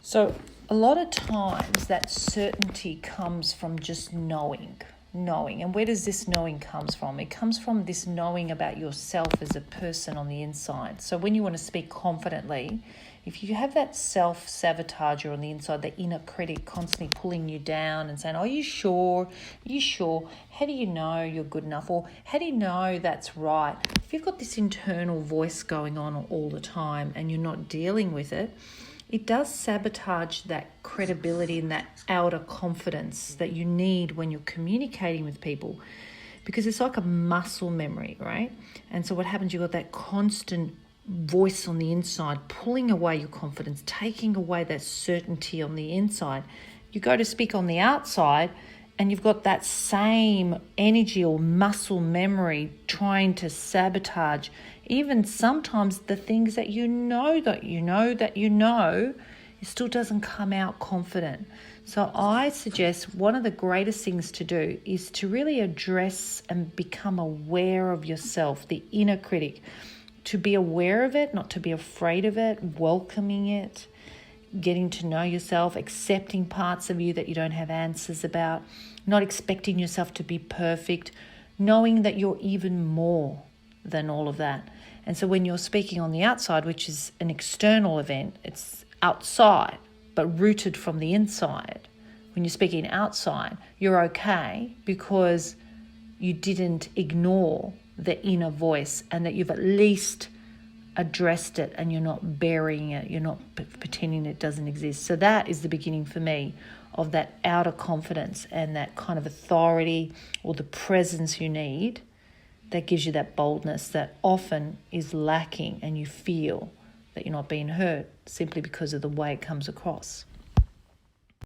So a lot of times that certainty comes from just knowing. And where does this knowing comes from? It comes from this knowing about yourself as a person on the inside. So when you want to speak confidently, if you have that self-sabotager on the inside, the inner critic constantly pulling you down and saying, are you sure? Are you sure? How do you know you're good enough? Or how do you know that's right? If you've got this internal voice going on all the time and you're not dealing with it, it does sabotage that credibility and that outer confidence that you need when you're communicating with people, because it's like a muscle memory, right? And so what happens, you've got that constant voice on the inside pulling away your confidence, taking away that certainty on the inside. You go to speak on the outside and you've got that same energy or muscle memory trying to sabotage even sometimes the things that you know, it still doesn't come out confident. So I suggest one of the greatest things to do is to really address and become aware of yourself, the inner critic, to be aware of it, not to be afraid of it, welcoming it, getting to know yourself, accepting parts of you that you don't have answers about, not expecting yourself to be perfect, knowing that you're even more than all of that. And so when you're speaking on the outside, which is an external event, it's outside, but rooted from the inside. When you're speaking outside, you're okay because you didn't ignore the inner voice, and that you've at least addressed it and you're not burying it, you're not pretending it doesn't exist. So that is the beginning for me of that outer confidence and that kind of authority or the presence you need that gives you that boldness that often is lacking, and you feel that you're not being heard simply because of the way it comes across.